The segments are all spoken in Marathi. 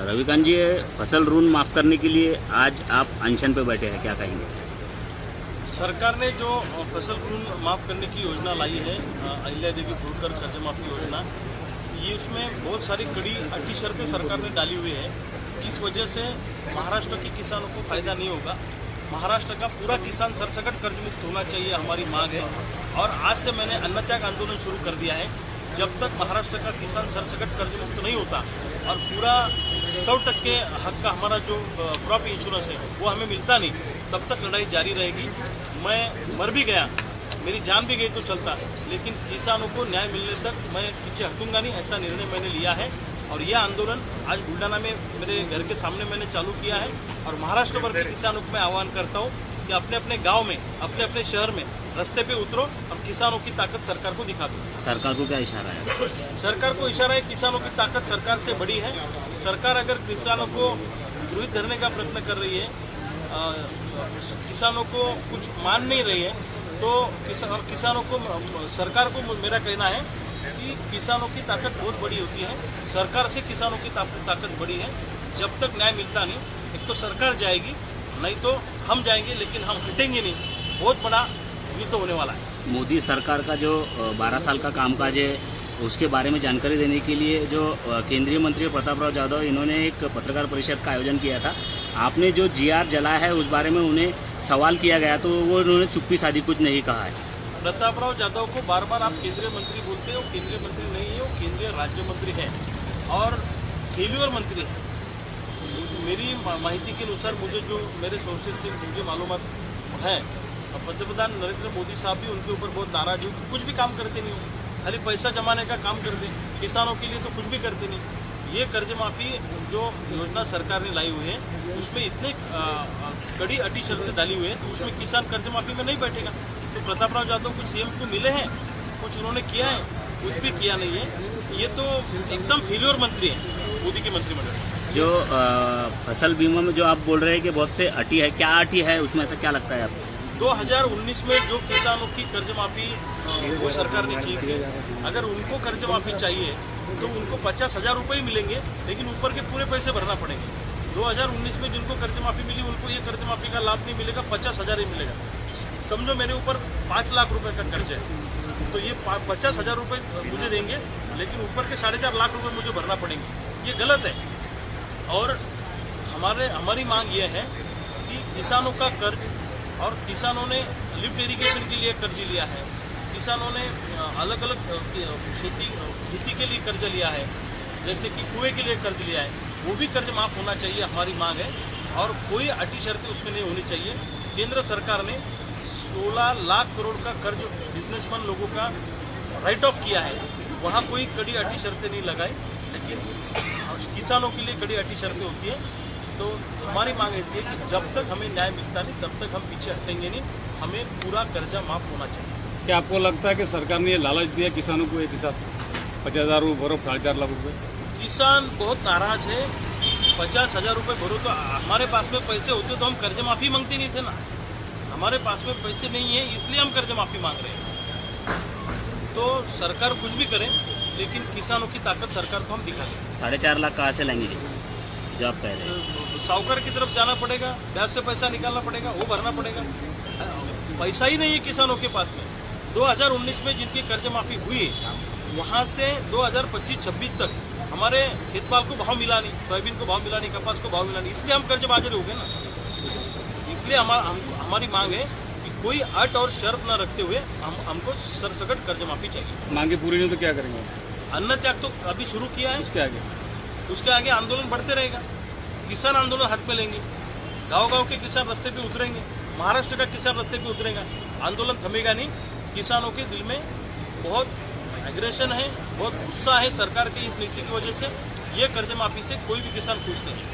रविकांत जी, फसल ऋण माफ करने के लिए आज आप अनशन पे बैठे हैं, क्या कहेंगे? सरकार ने जो फसल ऋण माफ करने की योजना लाई है, अहिल्या देवी होलकर कर्ज माफी योजना, ये उसमें बहुत सारी कड़ी अटी शर्तें सरकार ने डाली हुई है। इस वजह से महाराष्ट्र के किसानों को फायदा नहीं होगा। महाराष्ट्र का पूरा किसान सरसकट कर्ज मुक्त होना चाहिए, हमारी मांग है। और आज से मैंने अन्न त्याग आंदोलन शुरू कर दिया है। जब तक महाराष्ट्र का किसान सरसकट कर्ज मुक्त नहीं होता और पूरा 100% हक का हमारा जो क्रॉप इंश्योरेंस है वो हमें मिलता नहीं, तब तक लड़ाई जारी रहेगी। मैं मर भी गया, मेरी जान भी गई तो चलता, लेकिन किसानों को न्याय मिलने तक मैं पीछे हटूंगा नहीं, ऐसा निर्णय मैंने लिया है। और यह आंदोलन आज बुल्डाना में मेरे घर के सामने मैंने चालू किया है। और महाराष्ट्र भर के किसानों को मैं आह्वान करता हूं कि अपने अपने गांव में, अपने अपने शहर में रास्ते पे उतरो और किसानों की ताकत सरकार को दिखा दो। सरकार को क्या इशारा है? सरकार को इशारा है, किसानों की ताकत सरकार से बड़ी है। सरकार अगर किसानों को विरोध धरने का प्रयत्न कर रही है, किसानों को कुछ मान नहीं रही है, तो किसानों को, सरकार को मेरा कहना है कि किसानों की ताकत बहुत बड़ी होती है। सरकार से किसानों की ताकत बड़ी है। जब तक न्याय मिलता नहीं, एक तो सरकार जाएगी, नहीं तो हम जाएंगे, लेकिन हम हटेंगे नहीं। बहुत बड़ा युद्ध होने वाला है। मोदी सरकार का जो 12 साल का कामकाज है, उसके बारे में जानकारी देने के लिए जो केंद्रीय मंत्री प्रतापराव जाधव, इन्होंने एक पत्रकार परिषद का आयोजन किया था। आपने जो जीआर जलाया है उस बारे में उन्हें सवाल किया गया तो वो उन्होंने चुप्पी साधी, कुछ नहीं कहा है। प्रतापराव जाधव को बार बार आप केंद्रीय मंत्री बोलते हो, केंद्रीय मंत्री नहीं है, वो केंद्रीय राज्य मंत्री है और फेल्यूर मंत्री है। मेरी माहिती के अनुसार, मुझे जो मेरे सोर्सेज से मुझे मालूमात है, पंतप्रधान नरेंद्र मोदी साहब भी उनके ऊपर बहुत नाराज हो, कुछ भी काम करते नहीं हो, खाली पैसा जमाने का काम करते, किसानों के लिए तो कुछ भी करते नहीं। ये कर्ज माफी जो योजना सरकार ने लाई हुई है, उसमें इतने कड़ी अटी शर्तें डाली हुई है, तो उसमें किसान कर्ज माफी में नहीं बैठेगा। तो प्रतापराव जाधव कुछ सीएम को मिले हैं, कुछ उन्होंने किया है, कुछ भी किया नहीं है। ये तो एकदम फेल्योर मंत्री है मोदी के मंत्रिमंडल। जो फसल बीमा में जो आप बोल रहे हैं कि बहुत से अटी है, क्या अटी है उसमें, ऐसा क्या लगता है आपको? 2019 में जो किसानों की कर्ज माफी वो सरकार ने की थी, अगर उनको कर्ज माफी चाहिए तो उनको 50,000 रुपये मिलेंगे, लेकिन ऊपर के पूरे पैसे भरना पड़ेंगे। 2019 में जिनको कर्ज माफी मिली उनको ये कर्ज माफी का लाभ नहीं मिलेगा, 50,000 ही मिलेगा। समझो मेरे ऊपर 5 लाख रुपए का कर्ज है, तो ये 50,000 रुपये मुझे देंगे, लेकिन ऊपर के 4.5 लाख रुपए मुझे भरना पड़ेंगे। ये गलत है। और हमारी मांग ये है कि किसानों का कर्ज, और किसानों ने लिफ्ट इरिगेशन के लिए कर्ज लिया है, किसानों ने अलग अलग खेती के लिए कर्ज लिया है, जैसे कि कुएं के लिए कर्ज लिया है, वो भी कर्ज माफ होना चाहिए, हमारी मांग है। और कोई अटी शर्तें उसमें नहीं होनी चाहिए। केंद्र सरकार ने 16 लाख करोड़ का कर्ज बिजनेसमैन लोगों का राइट ऑफ किया है, वहां कोई कड़ी अटी शर्तें नहीं लगाई, लेकिन किसानों के लिए कड़ी अटी शर्तें होती है। तो हमारी मांग ऐसी है कि जब तक हमें न्याय मिलता नहीं, तब तक हम पीछे हटेंगे नहीं। हमें पूरा कर्जा माफ होना चाहिए। क्या आपको लगता है कि सरकार ने ये लालच दिया किसानों को एक हिसाब से 50,000 रुपये भरो, 4.5 लाख रुपए? किसान बहुत नाराज है। 50,000 रुपये भरो, तो हमारे पास में पैसे होते तो हम कर्ज माफी मांगते नहीं थे ना। हमारे पास में पैसे नहीं है, इसलिए हम कर्ज माफी मांग रहे हैं। तो सरकार कुछ भी करे, लेकिन किसानों की ताकत सरकार को हम दिखा दें। 4.5 लाख कहाँ से लाएंगे किसान? जो आप कह रहे हैं साहूकार की तरफ जाना पड़ेगा, ब्याज से पैसा निकालना पड़ेगा, वो भरना पड़ेगा। पैसा ही नहीं है किसानों के पास में। 2019 में जिनकी कर्ज माफी हुई, वहां से 2025-26 तक हमारे खेत माल को भाव मिला नहीं, सोयाबीन को भाव मिला नहीं, कपास को भाव मिला नहीं, इसलिए हम कर्ज बाजारी हो गए ना। इसलिए हमारी मांग है कि कोई अट और शर्त न रखते हुए हमको सरसकट कर्ज माफी चाहिए। मांगे पूरी नहीं तो क्या करेंगे? अन्न त्याग तो अभी शुरू किया है, उसके आगे आंदोलन बढ़ते रहेगा। किसान आंदोलन हाथ में लेंगे, गांव-गांव के किसान रास्ते पे उतरेंगे, महाराष्ट्र का किसान रास्ते पे उतरेगा, आंदोलन थमेगा नहीं। किसानों के दिल में बहुत एग्रेशन है, बहुत गुस्सा है सरकार की इस नीति की वजह से। ये कर्ज माफी से कोई भी किसान खुश नहीं है।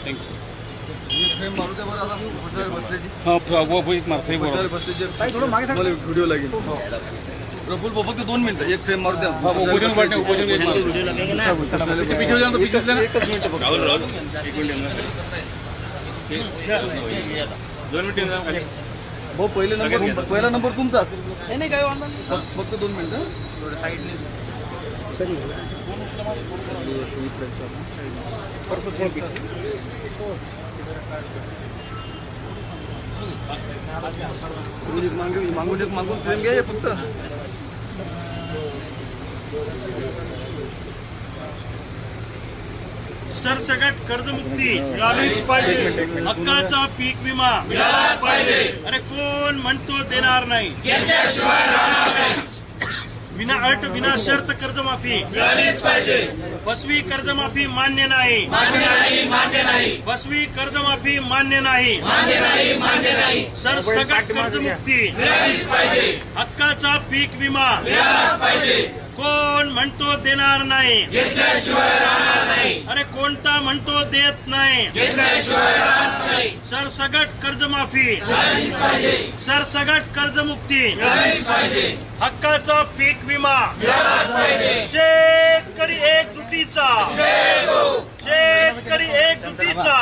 Thank you. व्हिडिओ लागेल प्रफुल फक्त 2 मिनिटं, एक फ्रेम मारू द्या। वीडियो लगेगा ना? एकच मिनिट फक्त. 2 मिनिटं. भाऊ पहिला नंबर तुमचा असेल. नाही काय वांधा नाही, फक्त 2 मिनिटं. मागून फ्रेम घ्या फक्त. सरसकट कर्जमुक्ती मिळालीच पाहिजे. हक्काचा पीक विमा मिळालाच पाहिजे. अरे कोण म्हणतो देणार नाही. विना अट विना शर्त कर्जमाफी मिळालीच पाहिजे. फसवी कर्जमाफी मान्य नाही. फसवी कर्जमाफी मान्य नाही. सरसकट कर्जमुक्ती मिळालीच पाहिजे. हक्काचा पीक विमा मिळालाच पाहिजे. कोण म्हणतो देणार नाही. अरे कोणता म्हणतो देत नाही. सरसगट कर्जमाफी, सरसगट कर्जमुक्ती, हक्काचा पीक विमा, शेतकरी एकजुटीचा, शेतकरी एकजुटीचा.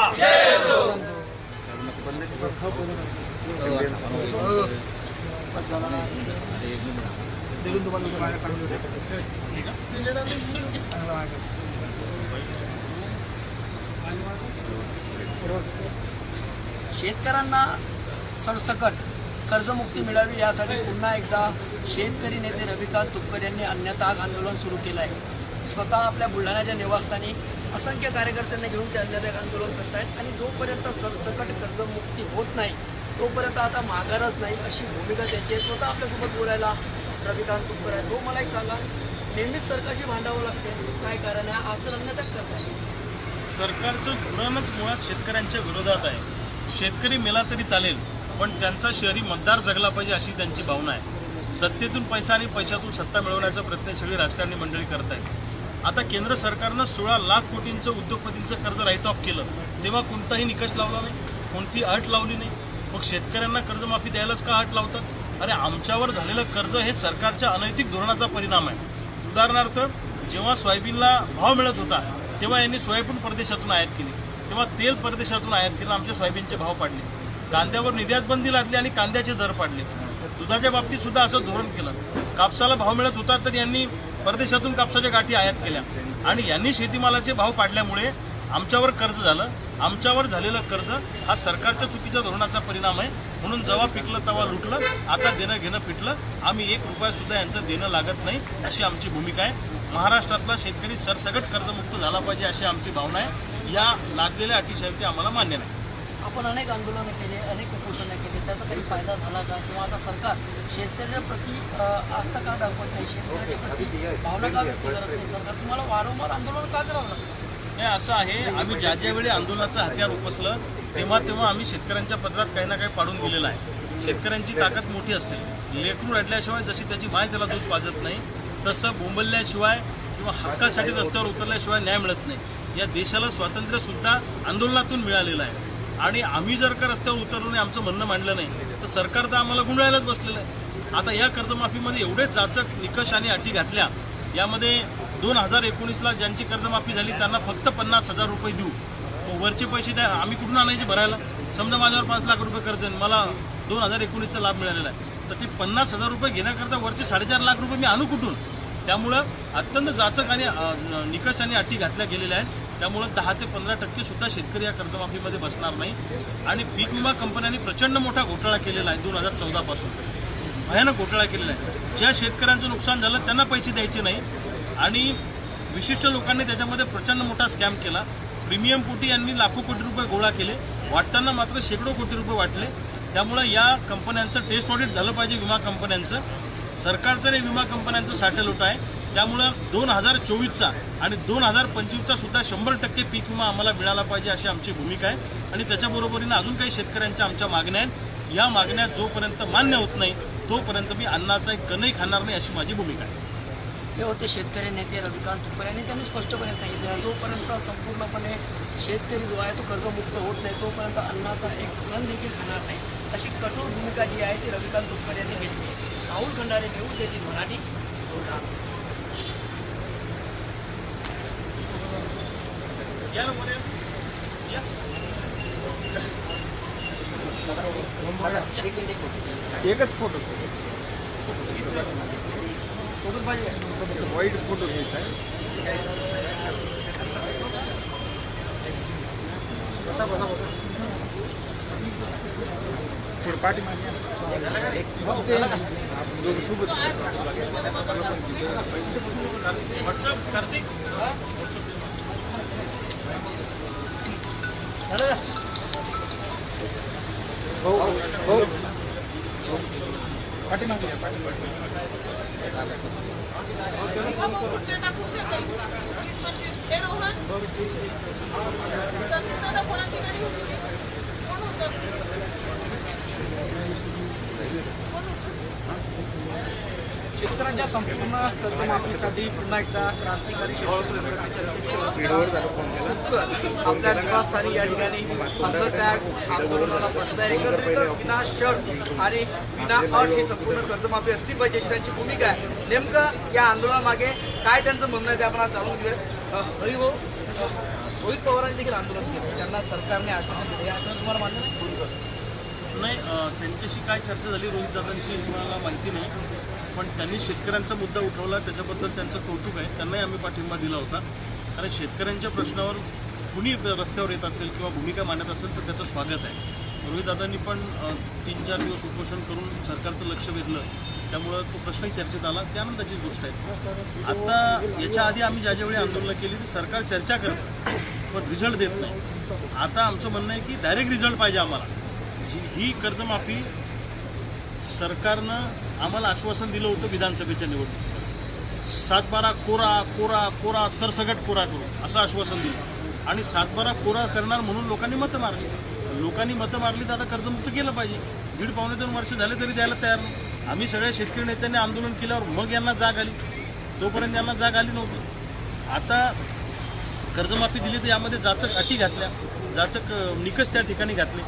शेतकऱ्यांना सरसकट कर्जमुक्ती मिळावी यासाठी पुन्हा एकदा शेतकरी नेते रविकांत तुपकर यांनी अन्नत्याग आंदोलन सुरू केलं आहे. स्वतः आपल्या बुलढाण्याच्या निवासस्थानी असंख्य कार्यकर्त्यांना घेऊन ते अन्नत्याग आंदोलन करतायत आणि जोपर्यंत सरसकट कर्जमुक्ती होत नाही तोपर्यंत आता माघारच नाही अशी भूमिका त्यांची आहे. स्वतः आपल्यासोबत बोलायला रविकांत तुपकर आहे. तो मला एक सांगा, नेहमीच सरकारशी भांडावं लागते, काय कारण आहे? असं अन्नत्याग करताय. सरकारचं धोरणच मुळात शेतकऱ्यांच्या विरोधात आहे. शेतकरी मेला तरी चालेल, पण त्यांचा शहरी मतदार जगला पाहिजे अशी त्यांची भावना आहे. सत्तेतून पैसा आणि पैशातून सत्ता मिळवण्याचा प्रयत्न सगळी राजकारणी मंडळी करत आहेत. आता केंद्र सरकारनं 16 लाख कोटींचं उद्योगपतींचं कर्ज राईट ऑफ केलं, तेव्हा कोणताही निकष लावला नाही, कोणती अट लावली नाही. मग शेतकऱ्यांना कर्जमाफी द्यायलाच का अट लावतात? अरे आमच्यावर झालेलं कर्ज हे सरकारच्या अनैतिक धोरणाचा परिणाम आहे. उदाहरणार्थ, जेव्हा सोयाबीनला भाव मिळत होता तेव्हा यांनी सोयाबीन परदेशातून आयात केली, तेव्हा तेल परदेशातून आयात केलं, आमच्या सोयाबीनचे भाव पाडले. कांद्यावर निर्यात बंदी लादली आणि कांद्याचे दर पाडले. दुधाच्या बाबतीत सुद्धा असं धोरण केलं. कापसाला भाव मिळत होता तर यांनी परदेशातून कापसाच्या गाठी आयात केल्या आणि यांनी शेतीमालाचे भाव पाडल्यामुळे आमच्यावर कर्ज झालं. आमच्यावर झालेलं कर्ज हा सरकारच्या चुकीच्या धोरणाचा परिणाम आहे. म्हणून जेव्हा पिकलं तेव्हा लुटलं, आता देणं घेणं पिटलं. आम्ही ₹1 सुद्धा यांचं देणं लागत नाही अशी आमची भूमिका आहे. महाराष्ट्रातला शेतकरी सरसकट कर्जमुक्त झाला पाहिजे अशी आमची भावना आहे. या लादलेल्या अटीशर्ती आम्हाला मान्य नाही. आपण अनेक आंदोलनं केली, अनेक उपोषणं केली, त्याचा काही फायदा झाला का? किंवा आता सरकार शेतकऱ्यांप्रती आस्था का दाखवत नाही, शेतकऱ्याच्या प्रती भावना का व्यक्त करत नाही? सरकार तुम्हाला वारंवार आंदोलन का करावं लागतं? हे असं आहे, आम्ही ज्या ज्यावेळी आंदोलनाचं हत्यार उपसलं तेव्हा आम्ही शेतकऱ्यांच्या पदरात काही ना काही पाडून दिलेलं आहे. शेतकऱ्यांची ताकद मोठी असते. लेकरू रडल्याशिवाय जशी त्याची माय त्याला दूध पाजत नाही, तसं बोंबलल्याशिवाय किंवा हक्कासाठी रस्त्यावर उतरल्याशिवाय न्याय मिळत नाही. या देशाला स्वातंत्र्य सुद्धा आंदोलनातून मिळालेलं आहे आणि आम्ही जर का रस्त्यावर उतरलो नाही, आमचं म्हणणं मांडलं नाही, तर सरकार तर आम्हाला गुंडाळायलाच बसलेलं आहे. आता या कर्जमाफीमध्ये एवढे जाचक निकष आणि अटी घातल्या. यामध्ये 2019ला ज्यांची कर्जमाफी झाली त्यांना फक्त ₹50,000 देऊ, वरचे पैसे द्या. आम्ही कुठून आणायचे भरायला? समजा माझ्यावर ₹5 लाख कर्ज आहे, मला 2019चा लाभ मिळालेला आहे, तर ते ₹50,000 घेण्याकरता वरचे ₹4.5 लाख मी आणू कुठून? त्यामुळं अत्यंत जाचक आणि निकष आणि अटी घातल्या गेलेल्या आहेत. त्यामुळं 10 ते 15% सुद्धा शेतकरी या कर्जमाफीमध्ये बसणार नाही. आणि पीक विमा कंपन्यांनी प्रचंड मोठा घोटाळा केलेला आहे. 2014 पासून भयानक घोटाळा केलेला आहे. ज्या शेतकऱ्यांचं नुकसान झालं त्यांना पैसे द्यायचे नाही आणि विशिष्ट लोकांनी त्याच्यामध्ये प्रचंड मोठा स्कॅम केला. प्रीमियम पोटी यांनी लाखो कोटी रुपये गोळा केले, वाटताना मात्र शेकडो कोटी रुपये वाटले. त्यामुळे या कंपन्यांचं टेस्ट ऑडिट झालं पाहिजे. विमा कंपन्यांचं, सरकारचं आणि विमा कंपन्यांचं साठेलोट आहे. त्यामुळं 2024चा आणि 2025चा सुद्धा 100% पीक विमा आम्हाला मिळाला पाहिजे अशी आमची भूमिका आहे. आणि त्याच्याबरोबरीनं अजून काही शेतकऱ्यांच्या आमच्या मागण्या आहेत. या मागण्या जोपर्यंत मान्य होत नाही तोपर्यंत मी अन्नाचा एक कणही खाणार नाही अशी माझी भूमिका आहे. हे होते शेतकरी नेते रविकांत तुपकर यांनी त्यांनी स्पष्टपणे सांगितलं, जोपर्यंत संपूर्णपणे शेतकरी जो आहे तो कर्जमुक्त होत नाही तोपर्यंत अन्नाचा एक कण देखील खाणार नाही अशी कठोर भूमिका जी आहे ती रविकांत तुपकर यांनी घेतली. राहुल खंडारे, न्यूज 18 मराठी, बुलढाणा. या ना बरं, या. एकच फोटो फोटो पाहिजे, वाईट फोटो घ्यायचा आहे. व्हॉट्सअप कार्तिक कोणाची गाडी होती कोण होतं शेतकऱ्यांच्या संपूर्ण कर्जमाफीसाठी पुन्हा एकदा क्रांतिकारी शेतकरी आपल्या निवासस्थानी या ठिकाणी अंतरत्याग आंदोलनाला बसलं आहे. एकत्रितच विना शर्त आणि विना अट ही संपूर्ण कर्जमाफी असली पाहिजे अशी त्यांची भूमिका आहे. नेमकं या आंदोलनामागे काय त्यांचं म्हणणं आहे ते आपण आज जाणून घेऊया. हरिभाऊ, रोहित पवारांनी देखील आंदोलन केलं, त्यांना सरकारने आश्वासन दिलं, हे आश्वासन तुम्हाला मान्य नाही? त्यांच्याशी काय चर्चा झाली रोहित दादांशी मला माहिती नाही, पण त्यांनी शेतकऱ्यांचा मुद्दा उठवला, त्याच्याबद्दल त्यांचं कौतुक आहे. त्यांनाही आम्ही पाठिंबा दिला होता. कारण शेतकऱ्यांच्या प्रश्नावर कुणी रस्त्यावर येत असेल किंवा भूमिका मांडत असेल तर त्याचं स्वागत आहे. रोहित दादांनी पण 3-4 दिवस उपोषण करून सरकारचं लक्ष वेधलं, त्यामुळं तो प्रश्नही चर्चेत आला. ती आनंदाची गोष्ट आहे. आता याच्या आधी आम्ही ज्यावेळी आंदोलनं केली ती सरकार चर्चा करतं पण रिझल्ट देत नाही. आता आमचं म्हणणं आहे की डायरेक्ट रिझल्ट पाहिजे आम्हाला. ही कर्जमाफी सरकारनं आम्हाला आश्वासन दिलं होतं विधानसभेच्या निवडणुकीत 7-12 कोरा कोरा कोरा सरसगट कोरा करू असं आश्वासन दिलं आणि 7-12 कोरा करणार म्हणून लोकांनी मतं मारली. लोकांनी मतं मारली तर आता कर्जमुक्त केलं पाहिजे. 1.5-2 वर्ष झाले तरी द्यायला तयार नाही. आम्ही सगळ्या शेतकरी नेत्यांनी आंदोलन केल्यावर मग यांना जाग आली, तोपर्यंत यांना जाग आली नव्हती. आता कर्जमाफी दिली तर यामध्ये जाचक अटी घातल्या, जाचक निकष त्या ठिकाणी घातले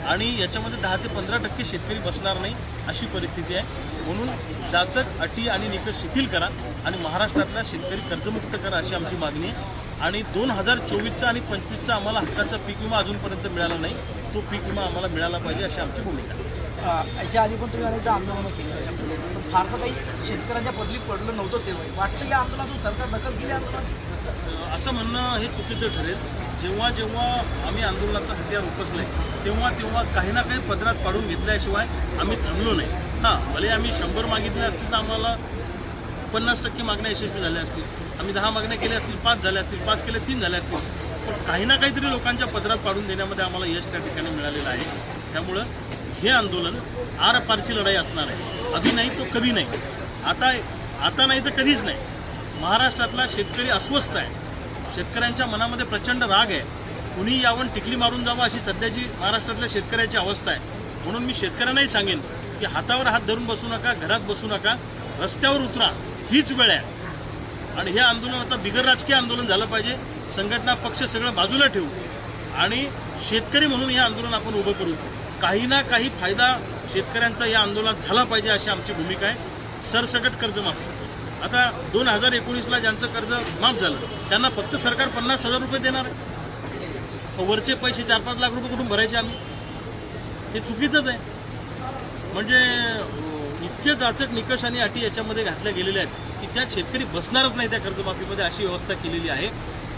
आणि याच्यामध्ये 10 ते 15% शेतकरी बसणार नाही अशी परिस्थिती आहे. म्हणून जाचक अटी आणि निकष शिथिल करा आणि महाराष्ट्रातला शेतकरी कर्जमुक्त करा अशी आमची मागणी आहे. आणि 2024चा आणि 25चा आम्हाला हक्काचा पीक विमा अजूनपर्यंत मिळाला नाही, तो पीक विमा आम्हाला मिळाला पाहिजे अशी आमची भूमिका आहे. याच्या आधी पण तुम्ही अनेकदा आंदोलनं केली, पण फारसं काही शेतकऱ्यांच्या बदली पडलं नव्हतं तेव्हा. वाटतं या आंदोलनातून सरकार दखल केली आंदोलन असं म्हणणं हे चुकीचं ठरेल. जेव्हा जेव्हा आम्ही आंदोलनाचं हत्यार उपसलंय तेव्हा तेव्हा काही ना काही पदरात पाडून घेतल्याशिवाय आम्ही थांबलो नाही. भले आम्ही 100 मागितल्या असतील तर आम्हाला 50% मागण्या यशस्वी झाल्या असतील. आम्ही 10 मागण्या केल्या असतील, 5 झाल्या असतील, 5 केल्या 3 झाल्या असतील. पण काही ना काहीतरी लोकांच्या पदरात पाडून देण्यामध्ये आम्हाला यश त्या ठिकाणी मिळालेलं आहे. त्यामुळं हे आंदोलन आरपारची लढाई असणार आहे. अभी नाही तो कधी नाही. आता नाही तर कधीच नाही. महाराष्ट्रातला शेतकरी अस्वस्थ आहे. शेतकऱ्यांच्या मनामध्ये प्रचंड राग आहे. कुणी यावं टिकली मारून जावं अशी सध्याची महाराष्ट्रातल्या शेतकऱ्याची अवस्था आहे. म्हणून मी शेतकऱ्यांनाही सांगेन की हातावर हात धरून बसू नका, घरात बसू नका, रस्त्यावर उतरा. हीच वेळ आहे. आणि हे आंदोलन आता बिगर राजकीय आंदोलन झालं पाहिजे. संघटना पक्ष सगळं बाजूला ठेवू आणि शेतकरी म्हणून हे आंदोलन आपण उभं करू. काही ना काही फायदा शेतकऱ्यांचा या आंदोलनात झाला पाहिजे अशी आमची भूमिका आहे. सरसकट कर्जमाफी. आता 2019ला ज्यांचं कर्ज माफ झालं त्यांना फक्त सरकार 50,000 रुपये देणार आहे. वरचे पैसे 4-5 लाख रुपये कुठून भरायचे आम्ही? हे चुकीचंच आहे. म्हणजे इतके जाचक निकष आणि अटी याच्यामध्ये घातल्या गेलेल्या आहेत की त्यात शेतकरी बसणारच नाही त्या कर्जमाफीमध्ये अशी व्यवस्था केलेली आहे.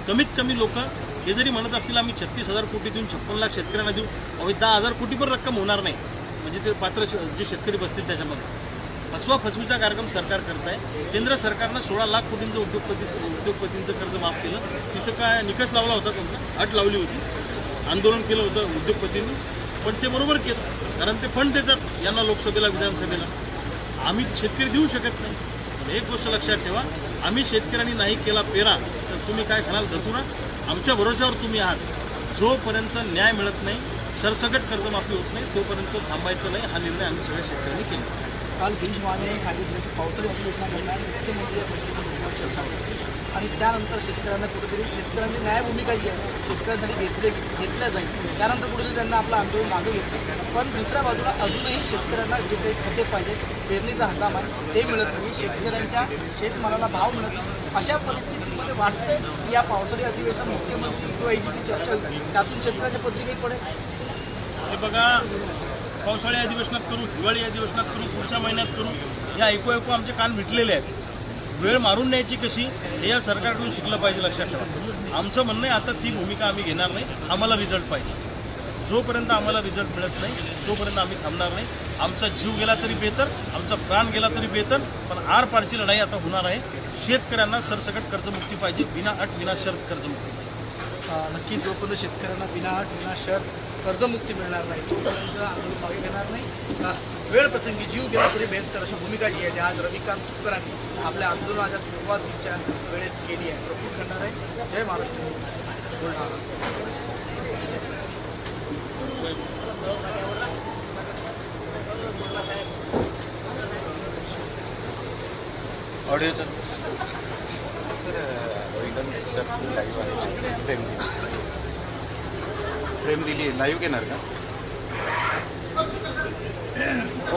कमीत कमी लोक हे जरी म्हणत असतील आम्ही 36,000 कोटी देऊन 56 लाख शेतकऱ्यांना देऊ, 10,000 कोटी पण रक्कम होणार नाही. म्हणजे ते पात्र जे शेतकरी बसतील त्याच्यामध्ये फसवीचा कार्यक्रम सरकार करत आहे. केंद्र सरकारनं 16 लाख कोटींचं उद्योगपतींचं कर्ज माफ केलं. तिथं काय निकष लावला होता, कोणता अट लावली होती, आंदोलन केलं होतं उद्योगपतींनी, पण ते बरोबर केलं कारण ते फंड देतात यांना लोकसभेला विधानसभेला. आम्ही शेतकरी देऊ शकत नाही. एक गोष्ट लक्षात ठेवा, आम्ही शेतकऱ्यांनी नाही केला पेरा तर तुम्ही काय खाणार धतुरा. आमच्या भरोश्यावर तुम्ही आहात. जोपर्यंत न्याय मिळत नाही, सरसकट कर्जमाफी होत नाही, तोपर्यंत थांबायचं नाही. हा निर्णय आम्ही सगळ्या शेतकऱ्यांनी केला. काल गिरीश महाजन सांगितलं की पावसाळी अधिवेशनादरम्यान मुख्यमंत्री या संदर्भात चर्चा होती आणि त्यानंतर शेतकऱ्यांनी न्याय भूमिका जी आहे शेतकऱ्यांसाठी घेतल्या जाईल. त्यानंतर कुठेतरी त्यांना आपलं आंदोलन मागे घेतलं. पण दुसऱ्या बाजूला अजूनही शेतकऱ्यांना जे काही खते पाहिजे, पेरणीचा हंगाम आहे ते मिळत नाही, शेतकऱ्यांच्या शेतमालाला भाव मिळत नाही. अशा परिस्थितीमध्ये वाटतं की या पावसाळी अधिवेशनात मुख्यमंत्री किंवा ही जी चर्चा होईल त्यातून शेतकऱ्यांच्या पदरी काही पडेल. हे बघा, पावसाळी अधिवेशनात करू, हिवाळी अधिवेशनात करू, पुढच्या महिन्यात करू, हे ऐकू आमचे कान मिटलेले आहेत. वेळ मारून न्यायची कशी हे या सरकारकडून शिकलं पाहिजे. लक्षात ठेवा, आमचं म्हणणं आहे आता ती भूमिका आम्ही घेणार नाही. आम्हाला रिझल्ट पाहिजे. जोपर्यंत आम्हाला रिझल्ट मिळत नाही तोपर्यंत आम्ही थांबणार नाही. आमचा जीव गेला तरी बेहतर, आमचा प्राण गेला तरी बेहतर, पण आरपारची लढाई आता होणार आहे. शेतकऱ्यांना सरसकट कर्जमुक्ती पाहिजे, विना अट विना शर्त कर्जमुक्ती. नक्कीच जोपर्यंत शेतकऱ्यांना विनाअट विनाशर्त कर्जमुक्ती मिळणार नाही तोपर्यंत आंदोलन मागे घेणार नाही. वेळ प्रसंगी जीव गेला तरी बेहतर अशी भूमिका जी आहे ती आज रविकांत तुपकरांनी आपल्या आंदोलनाच्या सुरुवातीच्या वेळेत केली आहे. प्रफुल्ल करणार आहे. जय Maharashtra. Buldhana. Audio sir live आहे. फ्रेम दिली आहे. लाईव्ह घेणार का?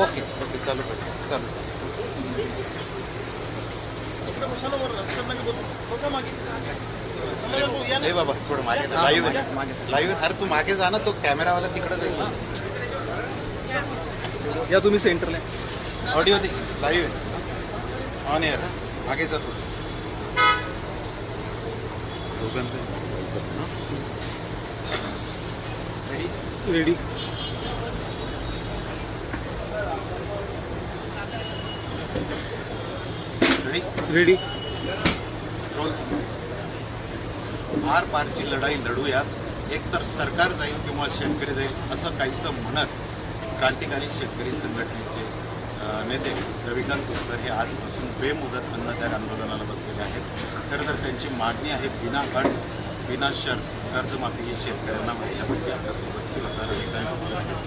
ओके ओके चालू कर चालू. हे बाबा थोडं मागे लाईव्ह अरे तू मागे जा ना. तो कॅमेरावाला तिकडे जाईल. या तुम्ही सेंटरला. ऑडिओ दे. लाईव्ह आहे. On air. मागे जा तू. रेडी. रेडी. रोल. आर पारची लढाई लढूयात. एकतर सरकार जाईल किंवा शेतकरी जाईल असं काहीसं म्हणत क्रांतिकारी शेतकरी संघटनेचे नेते रविकांत तुपकर हे आजपासून बेमुदत अन्नत्याग आंदोलनाला बसलेले आहेत. खरं तर त्यांची मागणी आहे विना अट विना शर्त कर्जमाफी ही शेतकऱ्यांना व्हायला पाहिजे. आपल्यासोबत स्वतः रविकांत तुपकर आहेत.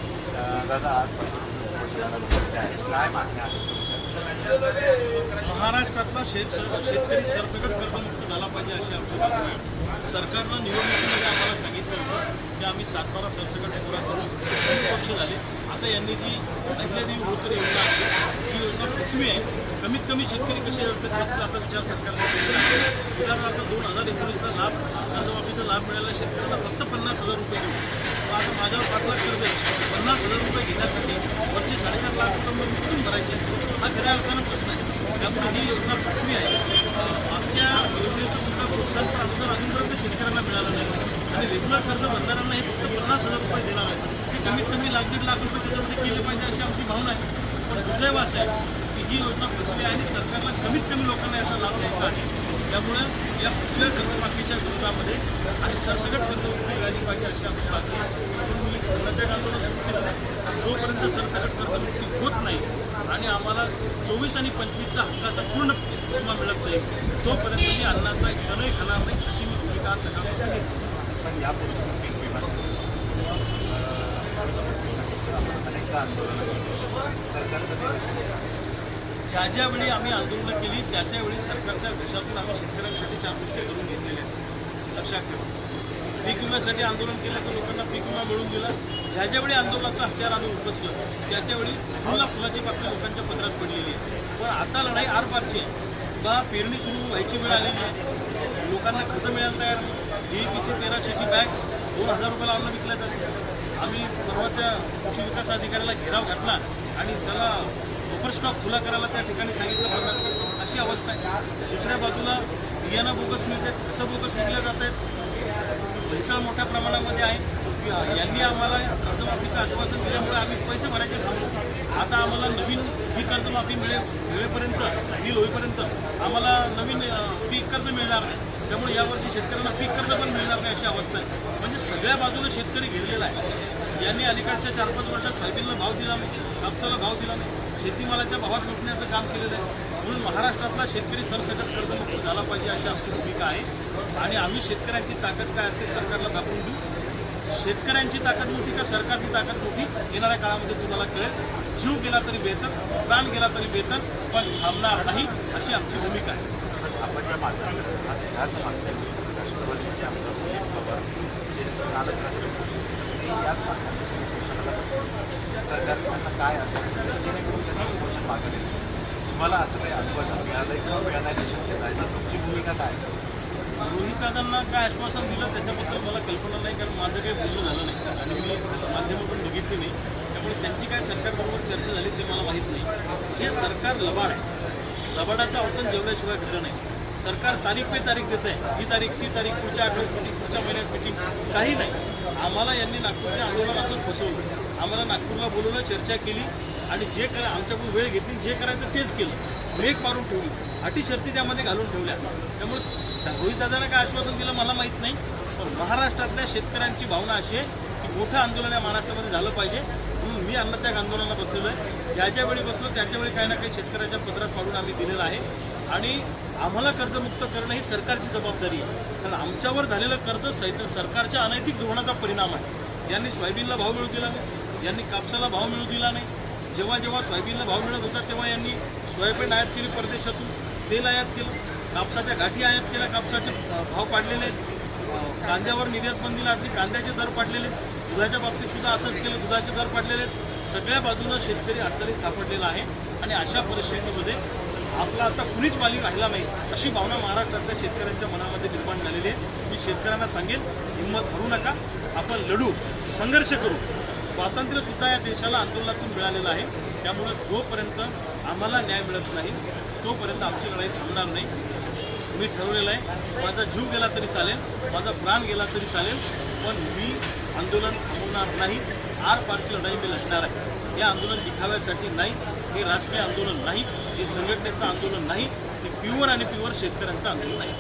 दादा आजपासून उपोषणाला बसलेले आहेत. काय मागणी आहे? महाराष्ट्रातला शेतकरी सरसकट कर्जमुक्त झाला पाहिजे अशी आमची मागणी आहे. सरकारनं निवडणुकीमध्ये आम्हाला सांगितलं होतं की आम्ही सातबारा सरसकट पुरा करून पक्ष झाले. आता यांनी जी अहिल्यादेवी होळकर योजना आहे ही योजना फसवी आहे. कमीत कमी शेतकरी कसे असतील असा विचार सरकारने केलेला आहे. उदाहरणार्थ 2019ला लाभ कर्जमाफीचा लाभ मिळाला शेतकऱ्यांना फक्त 50,000 रुपये देऊ. आता माझ्यावर 5 लाख कर्ज आहे. 50,000 रुपये घेण्यासाठी वरचे 4.5 लाख रुपये मी कुठून भरायचे हा खऱ्या अर्थानं प्रश्न आहे. त्यामुळे ही योजना फसवी आहे. आमच्या योजनेचं सुद्धा प्रोत्साहन अनुदान अजूनपर्यंत शेतकऱ्यांना मिळालं नाही आणि रेग्युलर कर्ज भरणाऱ्यांना हे फक्त 50,000 रुपये देणार आहे. ते कमीत कमी 1.5 लाख रुपये त्याच्यामध्ये केले पाहिजे अशी आमची भावना आहे. पण दुर्दैव असं आहे की ही योजना फसवी आहे आणि सरकारला कमीत कमी लोकांना याचा लाभ द्यायचा आहे. त्यामुळे या फसव्या कर्जमाफीच्या विरोधामध्ये आणि सरसकट कर्जमुक्ती मिळाली पाहिजे अशी आमची मागणी आहे. म्हणून मी अन्नत्याग आंदोलन सुरू केलं आहे. जोपर्यंत सरसकट कर्जमुक्ती होत नाही आणि आम्हाला 24 आणि 25चा हक्काचा पूर्ण विमा मिळत नाही तोपर्यंत मी अन्नाचा एक कणही खाणार नाही अशी मी भूमिका आज सकाळपासून घेतली. पण यापूर्वी पीक विमा अनेक आंदोलन सरकारचं ज्या ज्यावेळी आम्ही आंदोलनं केली त्या त्यावेळी सरकारच्या घशातून आम्ही शेतकऱ्यांसाठी 4 गोष्टी करून घेतलेल्या आहेत. लक्षात ठेवा, पीक विम्यासाठी आंदोलन केलं तर लोकांना पीक विमा मिळून दिला. ज्या ज्यावेळी आंदोलनाचं हत्यार आम्ही उपसलं त्या त्यावेळी फुलाची बातमी लोकांच्या पदरात पडलेली आहे. पण आता लढाई आरपारची आहे. बा पेरणी सुरू व्हायची वेळ आलेली आहे. लोकांना खतं मिळायला तयार ही 1300ची बॅग 2,000 रुपयाला अन्न विकल्या जाते. आम्ही परवा त्या कृषी विकास अधिकाऱ्याला घेराव घातला आणि त्याला ओव्हर स्टॉक खुला करायला त्या ठिकाणी सांगितलं 50 टक्के अशी अवस्था आहे. दुसऱ्या बाजूला बियाणं बोगस मिळत आहेत, खतं बोगस विकल्या जात आहेत. भेसळ मोठ्या प्रमाणामध्ये आहे. यांनी आम्हाला कर्जमाफीचं आश्वासन दिल्यामुळे आम्ही पैसे भरायचे थांबलो. आता आम्हाला नवीन ही कर्जमाफी मिळेपर्यंत डील होईपर्यंत आम्हाला नवीन पीक कर्ज मिळणार नाही. त्यामुळे यावर्षी शेतकऱ्यांना पीक कर्ज पण मिळणार नाही अशी अवस्था आहे. म्हणजे सगळ्या बाजूने शेतकरी घेरलेला आहे. यांनी अलीकडच्या 4-5 वर्षात सोयाबीनला भाव दिला नाही, कापसाला भाव दिला नाही, शेतीमालाच्या भावात लुटण्याचं काम केलेलं आहे. म्हणून महाराष्ट्रातला शेतकरी सरसकट कर्जमुक्त झाला पाहिजे अशी आमची भूमिका आहे आणि आम्ही शेतकऱ्यांची ताकद काय असते सरकारला दाखवून देऊ. शेतकऱ्यांची ताकद मोठी का सरकारची ताकद मोठी येणाऱ्या काळामध्ये तुम्हाला कळेल. जीव गेला तरी बेहतर, प्राण गेला तरी बेहतर, पण थांबणार नाही अशी आमची भूमिका आहे. आपण ज्या माध्यमात ह्याच मागण्या राष्ट्रवादीचे आमदार अजित पवार कालच याच सरकार त्यांना काय असेल जेणेकरून त्यांना उपोषण मागले. तुम्हाला असं काही आश्वासन मिळालंय किंवा मिळण्याची शक्यता आहे तर तुमची भूमिका काय असेल? रोहितदादांना काय आश्वासन दिलं त्याच्याबद्दल मला कल्पना नाही, कारण माझं काही बोलणं झालं नाही आणि मी माध्यमं पण बघितली नाही. त्यामुळे त्यांची काय सरकारबरोबर चर्चा झाली ते मला माहीत नाही. हे सरकार लबाड आहे. लबाडाचं औटण जेवल्याशिवाय घडलं नाही. सरकार तारीख पे तारीख देत आहे, ही तारीख ती तारीख, पुढच्या आठवड्यात मीटिंग, पुढच्या महिन्यात मीटिंग, काही नाही. आम्हाला यांनी नागपूरचे आंदोलन असंच फसवलं. आम्हाला नागपूरला बोलवलं, चर्चा केली आणि जे आमच्याकडून वेळ घेतली, जे करायचं तेच केलं. ब्रेक मारून ठेवली, अटी शर्ती त्यामध्ये घालून ठेवल्या. त्यामुळे रोहितदादांना काय आश्वासन दिलं मला माहीत नाही, पण महाराष्ट्रातल्या शेतकऱ्यांची भावना अशी आहे की मोठं आंदोलन या महाराष्ट्रामध्ये झालं पाहिजे, म्हणून मी अन्नत्याग आंदोलनाला बसलेलो आहे. ज्या ज्या वेळी बसलो त्याच्या वेळी काही ना काही शेतकऱ्याच्या पदरात पाडून आम्ही दिलेलं आहे आणि आम्हाला कर्जमुक्त करणं ही सरकारची जबाबदारी आहे. कारण आमच्यावर झालेलं कर्ज सरकारच्या अनैतिक धोरणाचा परिणाम आहे. यांनी सोयाबीनला भाव मिळू दिला नाही, यांनी कापसाला भाव मिळू दिला नाही. जेव्हा जेव्हा सोयाबीनला भाव मिळत होता तेव्हा यांनी सोयाबीन आयात केली परदेशातून, तेल आयात केलं, कापसाच्या गाठी आयात केल्या, कापसाचे भाव पाडलेले, कांद्यावर निर्यात बंदी लागली, कांद्याचे दर पाडलेले, दुधाच्या बाबतीत सुद्धा असंच केलं, दुधाचे दर पाडलेले. सगळ्या बाजूनं शेतकरी अडचणीत सापडलेला आहे आणि अशा परिस्थितीमध्ये आपला आता कुणीच मालिक राहिला नाही अशी भावना महाराष्ट्रातल्या शेतकऱ्यांच्या मनामध्ये निर्माण झालेली आहे. मी शेतकऱ्यांना सांगेन, हिंमत हरू नका, आपण लढू, संघर्ष करू. स्वातंत्र्य सुद्धा या देशाला आंदोलनातून मिळालेलं आहे. त्यामुळे जोपर्यंत आम्हाला न्याय मिळत नाही तोपर्यंत आमची लढाई थांबणार नाही. मी ठरवलेलं आहे, माझा जीव गेला तरी चालेल, माझा प्राण गेला तरी चालेल, पण मी आंदोलन थांबवणार नाही. आर पारची लढाई मी लढणार आहे. हे आंदोलन दिखाव्यासाठी नाही, हे राजकीय आंदोलन नाही, हे संघटनेचं आंदोलन नाही, हे प्युअर आणि प्युअर शेतकऱ्यांचं आंदोलन आहे.